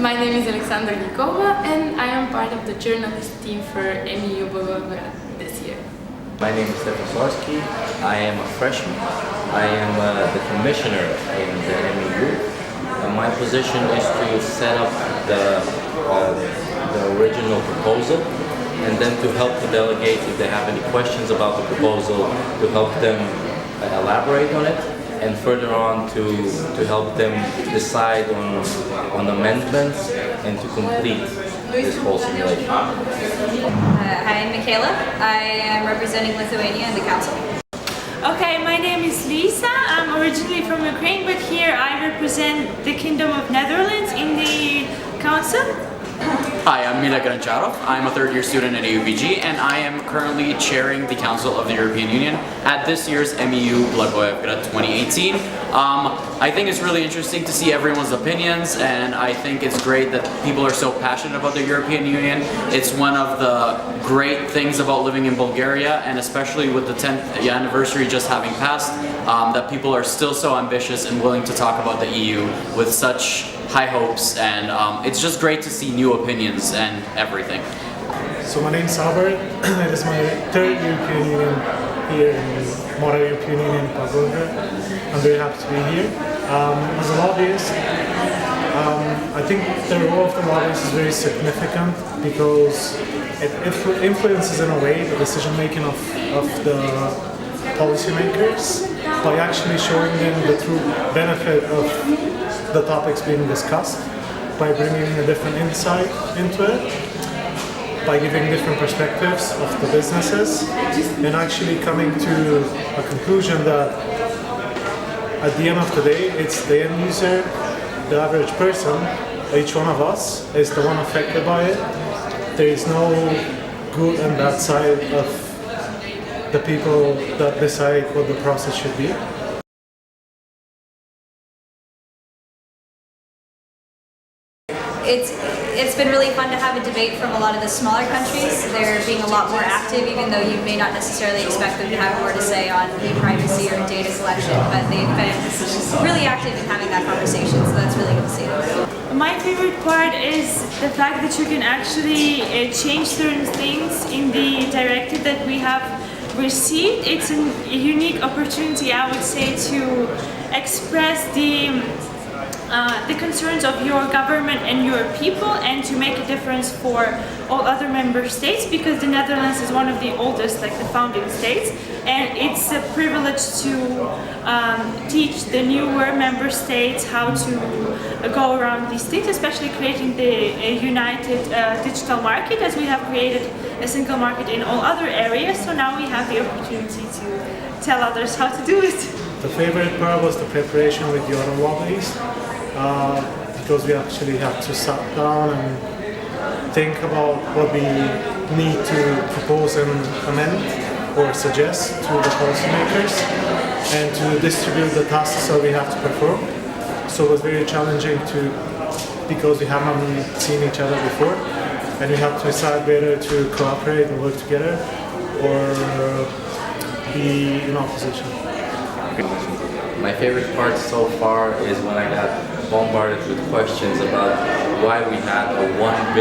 My name is Alexandra Likova and I am part of the journalist team for MEU Bogota this year. My name is Stefan Swarsky. I am a freshman. I am the commissioner in the MEU. My position is to set up the original proposal and then to help the delegates if they have any questions about the proposal, to help them elaborate on it, and further on to help them decide on amendments and to complete this whole simulation. Hi, I'm Michaela. I am representing Lithuania in the council. Okay, my name is Lisa. I'm originally from Ukraine, but here I represent the Kingdom of Netherlands in the council. Hi, I'm Mila Grancharov. I'm a third-year student at AUBG, and I am currently chairing the Council of the European Union at this year's MEU Blagoevgrad 2018. I think it's really interesting to see everyone's opinions, and I think it's great that people are so passionate about the European Union. It's one of the great things about living in Bulgaria, and especially with the 10th anniversary just having passed, that people are still so ambitious and willing to talk about the EU with such high hopes, and it's just great to see new opinions and everything. So my name is Albert. It is my third European Union here in Model European Union in Pagoda. I'm very happy to be here. As a lobbyist, I think the role of the lobbyist is very significant because it influences in a way the decision making of the policymakers by actually showing them the true benefit of the topics being discussed, by bringing a different insight into it, by giving different perspectives of the businesses, and actually coming to a conclusion that at the end of the day, it's the end user, the average person, each one of us is the one affected by it. There is no good and bad side of the people that decide what the process should be. It's been really fun to have a debate from a lot of the smaller countries. They're being a lot more active, even though you may not necessarily expect them to have more to say on e-privacy or data collection, but they've been really active in having that conversation, so that's really good to see. My favorite part is the fact that you can actually change certain things in the directive that we have received. It's a unique opportunity, I would say, to express the concerns of your government and your people, and to make a difference for all other member states, because the Netherlands is one of the oldest, like the founding states, and it's a privilege to teach the newer member states how to go around these things, especially creating the united digital market, as we have created a single market in all other areas. So now we have the opportunity to tell others how to do it. The favorite part was the preparation with the other lobbies. Because we actually have to sit down and think about what we need to propose and amend or suggest to the policymakers, and to distribute the tasks that we have to perform. So it was very challenging because we haven't seen each other before, and we have to decide whether to cooperate and work together or be in opposition. My favorite part so far is when I got bombarded with questions about why we had a 1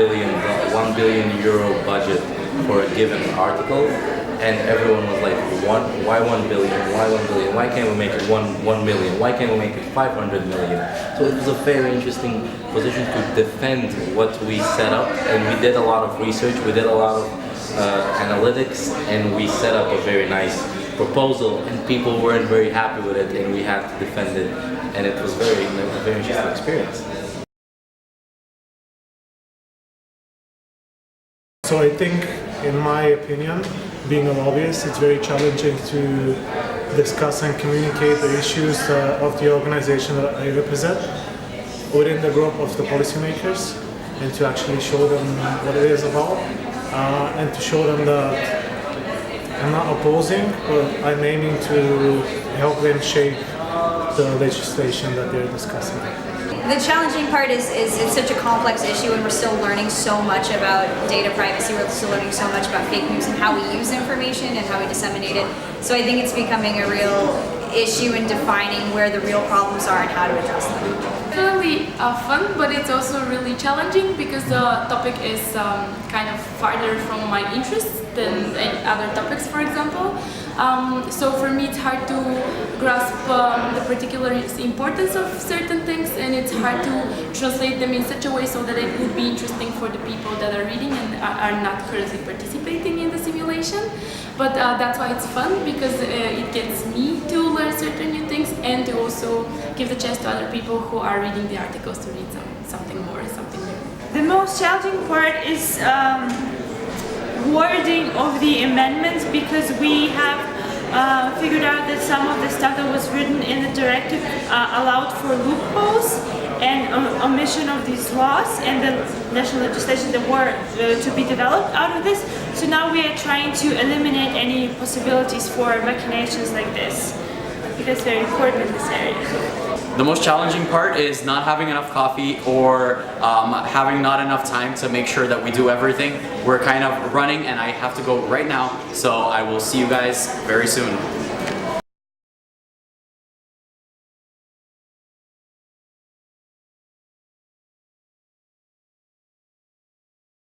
billion euro budget for a given article, and everyone was like, why 1 billion? Why 1 billion? Why can't we make it 1 million? Why can't we make it 500 million? So it was a very interesting position to defend what we set up, and we did a lot of research, we did a lot of analytics, and we set up a very nice proposal, and people weren't very happy with it, and we had to defend it, and it was a very interesting experience. So I think, in my opinion, being a lobbyist, it's very challenging to discuss and communicate the issues of the organization that I represent within the group of the policymakers, and to actually show them what it is about, and to show them that I'm not opposing, but I'm aiming to help them shape the legislation that they're discussing. The challenging part is it's such a complex issue, and we're still learning so much about data privacy, we're still learning so much about fake news and how we use information and how we disseminate it. So I think it's becoming a real issue in defining where the real problems are and how to address them? Definitely fun, but it's also really challenging because the topic is kind of farther from my interests than other topics, for example. So for me, it's hard to grasp the particular importance of certain things, and it's hard to translate them in such a way so that it would be interesting for the people that are reading and are not currently participating in the simulation. But that's why it's fun, because it gets me to learn certain new things and to also give the chance to other people who are reading the articles to read something more, something new. The most challenging part is wording of the amendments, because we have figured out that some of the stuff that was written in the directive allowed for loopholes and omission of these laws and the national legislation that were to be developed out of this. So now we are trying to eliminate any possibilities for machinations like this, because they're important in this area. The most challenging part is not having enough coffee or having not enough time to make sure that we do everything. We're kind of running and I have to go right now, so I will see you guys very soon.